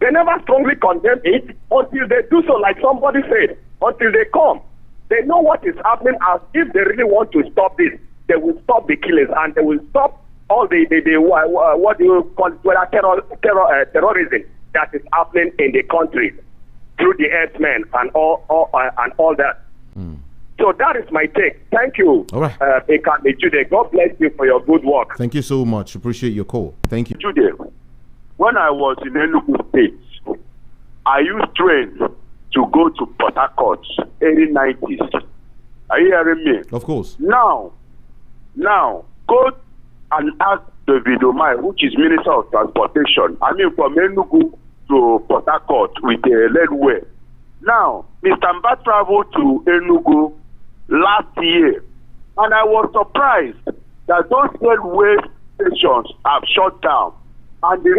They never strongly condemn it until they do so, like somebody said, until they come. They know what is happening, as if they really want to stop this, they will stop the killings and they will stop all the what do you call it, terrorism that is happening in the country through the herdsmen and all that. So that is my take. Thank you. All right. Jude. God bless you for your good work. Thank you so much. Appreciate your call. Thank you. Jude, when I was in Enugu State, I used train to go to Port Harcourt, early 90s. Are you hearing me? Of course. Now, go and ask David Umahi, which is Minister of Transportation, from Enugu to Port Harcourt with a railway. Now, Mr. Mba traveled to Enugu last year, and I was surprised that those railway stations have shut down, and the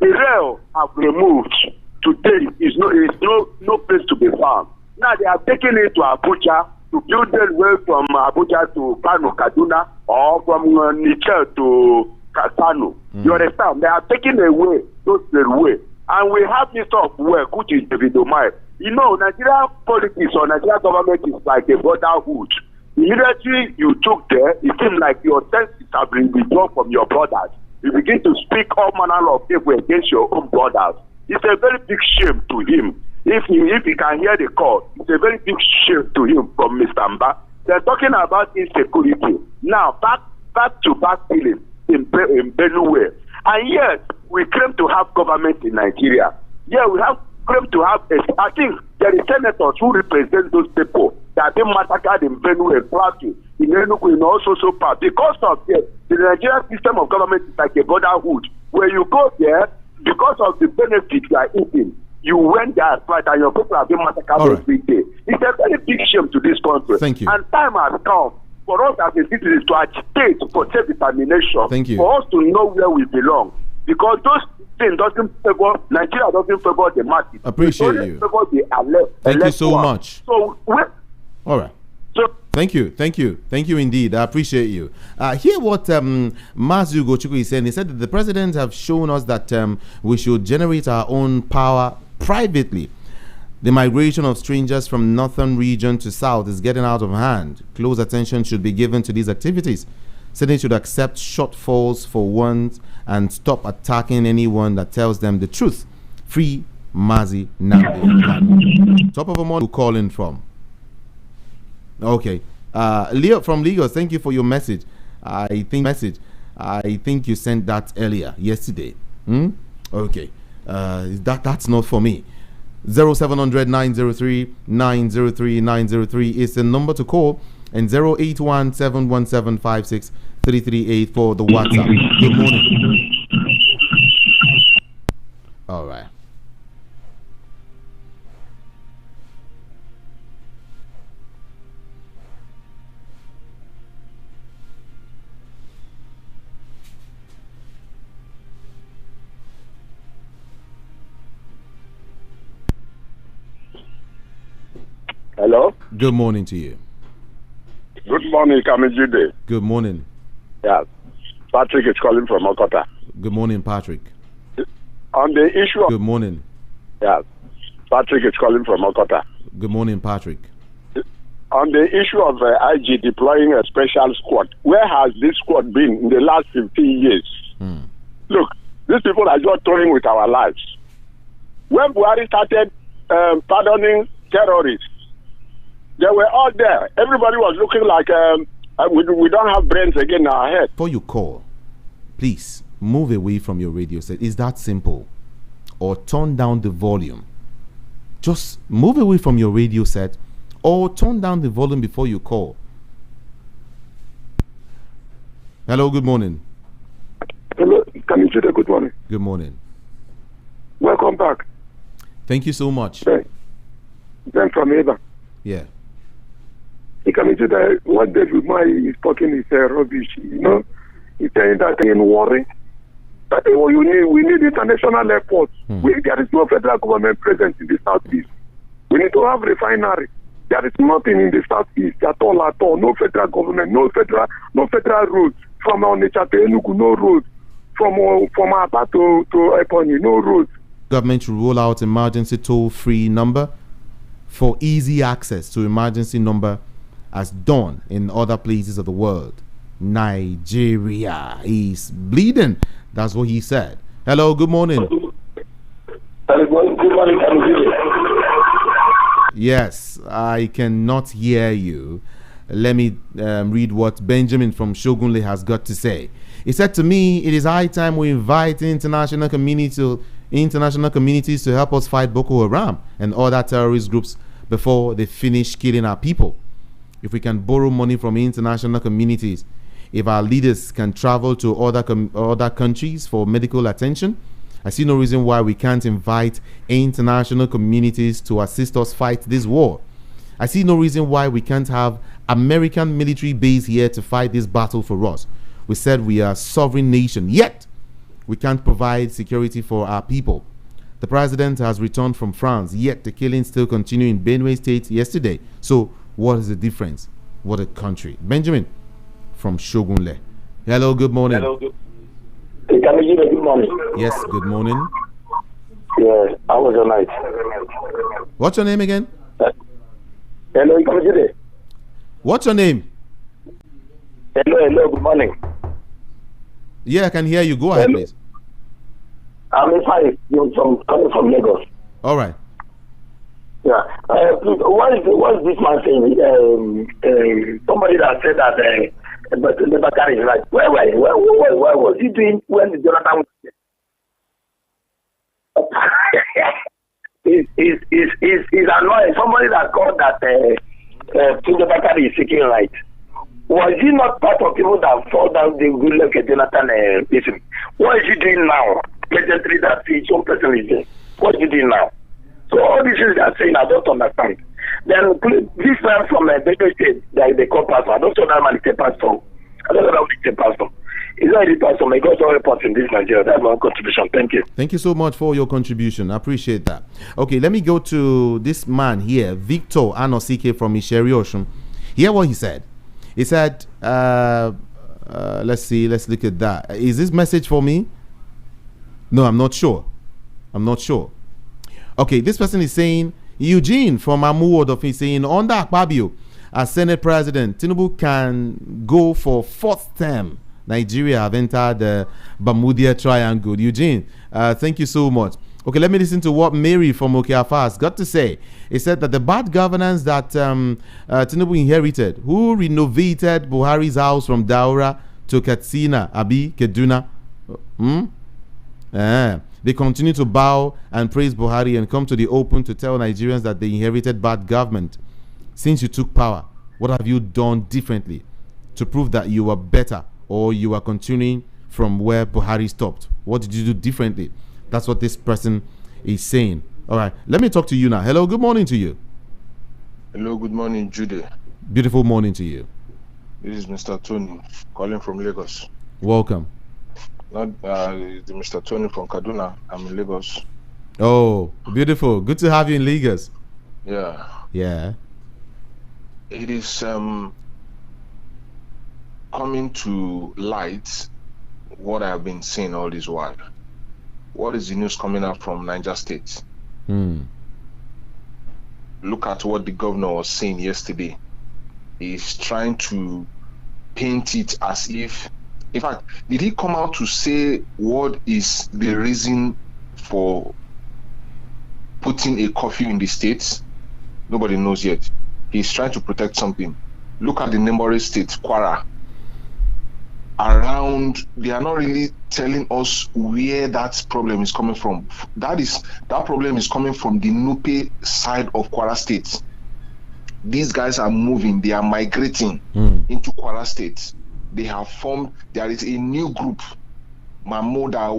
rail have removed. Today is no place to be found. Now they are taking it to Abuja to build railway from Abuja to Kano, Kaduna, or from Niger to Kasano. You understand? They are taking away those railway, and we have Minister of Work, which is David Umahi. Nigeria politics or Nigeria government is like a brotherhood. Immediately you took there, it seemed like your senses have been withdrawn from your brothers. you begin to speak all manner of evil against your own brothers. It's a very big shame to him. If he can hear the call, it's a very big shame to him from Mr. Mba. They're talking about insecurity. Now, back to back feeling in Benue. And yes, we claim to have government in Nigeria. Yeah, we have claim to have, I think there is senators who represent those people that have been massacred in Benue, Plateau, in Enugu, in also so far. Because of the Nigerian system of government is like a brotherhood. Where you go there, because of the benefits you are eating, you went there right and your people have been massacred every day. It's a very big shame to this country. Thank you. And time has come for us as a citizen to agitate for self-determination. Thank you. For us to know where we belong. Because those things doesn't favor, Nigeria doesn't favor the masses. Appreciate you. Favor the Thank you so much. So, all right. So, Thank you indeed. I appreciate you. Hear what Mazu Gochukwu is saying. He said that the president have shown us that we should generate our own power privately. The migration of strangers from northern region to south is getting out of hand. Close attention should be given to these activities. Senate should accept shortfalls for once and stop attacking anyone that tells them the truth. Free Mazi Nnamdi. Top of a morning, calling from. Okay, Leo from Lagos. Thank you for your message. I think you sent that earlier yesterday. Okay, that's not for me. 0700 903 903 903 is the number to call, and 081 717 5633 for the WhatsApp. Good morning. All right. hello? Good morning to you. Good morning, Kamijide. Good morning. Yeah. Patrick is calling from Okota. Good morning, Patrick. On the issue of... Good morning. Yeah. Patrick is calling from Okota. Good morning, Patrick. On the issue of IG deploying a special squad, where has this squad been in the last 15 years? Look, these people are just toying with our lives. When Buhari started pardoning terrorists, they were all there. Everybody was looking like we don't have brains again in our head. Before you call, please move away from your radio set. Is that simple? Or turn down the volume. Just move away from your radio set or turn down the volume before you call. Hello, good morning. Hello, can you say good morning? Good morning. Welcome back. Thank you so much. Then from Eva. Yeah. You can see that what David Mai is talking is rubbish. You know, he's saying that in worry, that we need international airports. There is no federal government present in the southeast. We need to have refinery. There is nothing in the southeast at all. No federal government, no federal roads. From Onitsha to Enugu, no roads. From Aba to Ebonyi, no roads. Government should roll out emergency toll-free number for easy access to emergency number as done in other places of the world. Nigeria is bleeding. That's what he said. Hello, good morning. Good morning. Yes, I cannot hear you. Let me read what Benjamin from Shogunle has got to say. He said to me, it is high time we invite international communities to help us fight Boko Haram and other terrorist groups before they finish killing our people. If we can borrow money from international communities, if our leaders can travel to other countries for medical attention, I see no reason why we can't invite international communities to assist us fight this war. I see no reason why we can't have American military base here to fight this battle for us. We said we are a sovereign nation, yet we can't provide security for our people. The president has returned from France, yet the killings still continue in Benue State yesterday. So what is the difference? What a country. Benjamin from Shogunle. Hello, good morning. Hello, good morning. Yes, good morning. Yeah, how was your night? What's your name again? Hello, Ikamajide. What's your name? Hello, good morning. Yeah, I can hear you. Go ahead, please. I'm fine. Coming from Lagos. All right. Yeah. Please, what is this man saying? Somebody that said that but the Bakari is right. Where was he doing when the Jonathan is annoying. Somebody that called that the Bakari is seeking right. Was he not part of people that fall down the good luck at Jonathan? Listen, what is he doing now? Presently, that his own person is doing. What is he doing now? So all these things they are saying, I don't understand. Then this man from Benue State, they call pastor. I don't know that man is a pastor. I don't know that he's a pastor. He's not a pastor. May God help us in this Nigeria. That's my contribution. Thank you. Thank you so much for your contribution. I appreciate that. Okay, let me go to this man here, Victor Anosike from Isheri Oshun. Hear what he said. He said, let's see, let's look at that. Is this message for me? No, I'm not sure. Okay, this person is saying, Eugene from Amuwod of is saying, under Akpabio, as Senate President, Tinubu can go for fourth term. Nigeria have entered the Bermuda Triangle. Eugene, thank you so much. Okay, let me listen to what Mary from Okeafa has got to say. He said that the bad governance that Tinubu inherited, who renovated Buhari's house from Daura to Katsina, Kaduna, they continue to bow and praise Buhari and come to the open to tell Nigerians that they inherited bad government. Since you took power, what have you done differently to prove that you were better or you are continuing from where Buhari stopped? What did you do differently? That's what this person is saying. All right, let me talk to you now. Hello, good morning to you. Hello, good morning, Jude. Beautiful morning to you. This is Mr. Tony calling from Lagos. Welcome. Not Mr. Tony from Kaduna. I'm in Lagos. Oh, beautiful. Good to have you in Lagos. Yeah. Yeah. It is coming to light what I have been saying all this while. What is the news coming out from Niger State? Look at what the governor was saying yesterday. He's trying to paint it as if, in fact, did he come out to say what is the reason for putting a curfew in the states? Nobody knows yet. He's trying to protect something. Look at the neighboring state, Kwara. Around, they are not really telling us where that problem is coming from. That problem is coming from the Nupe side of Kwara State. These guys are moving, they are migrating into Kwara State. They have formed, there is a new group, Mamoda,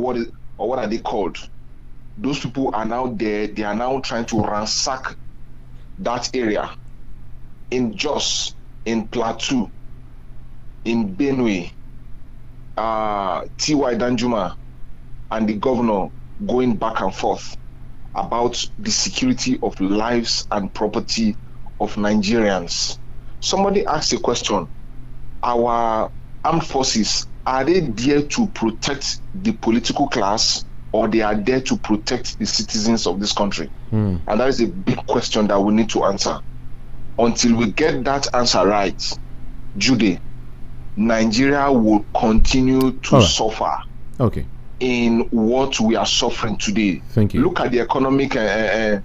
what are they called? Those people are now there, they are now trying to ransack that area. In Jos, in Plateau, in Benue, T.Y. Danjuma and the governor going back and forth about the security of lives and property of Nigerians. Somebody asked a question. Our armed forces, are they there to protect the political class or they are there to protect the citizens of this country? And that is a big question that we need to answer. Until we get that answer right, Jude, Nigeria will continue to suffer in what we are suffering today. Thank you. Look at the economic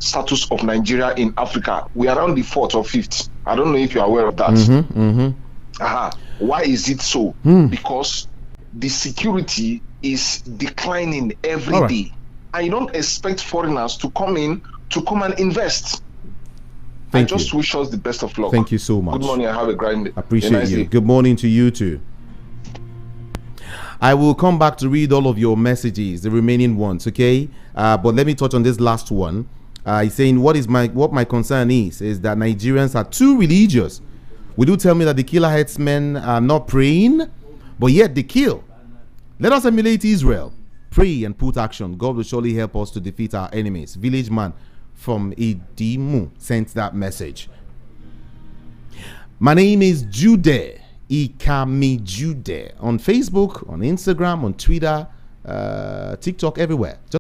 status of Nigeria in Africa. We are around the 4th or 5th. I don't know if you are aware of that. Why is it so? Because the security is declining every day. And you don't expect foreigners to come and invest. I just wish us the best of luck. Thank you so much. Good morning. I have a grand day. Appreciate you. Good morning to you too. I will come back to read all of your messages, the remaining ones, okay? But let me touch on this last one. He's saying what my concern is that Nigerians are too religious. Will you tell me that the killer headsmen are not praying, but yet they kill? Let us emulate Israel. Pray and put action. God will surely help us to defeat our enemies. Village man from Idimu sent that message. My name is Jude Ikami Jude on Facebook, on Instagram, on Twitter, TikTok, everywhere.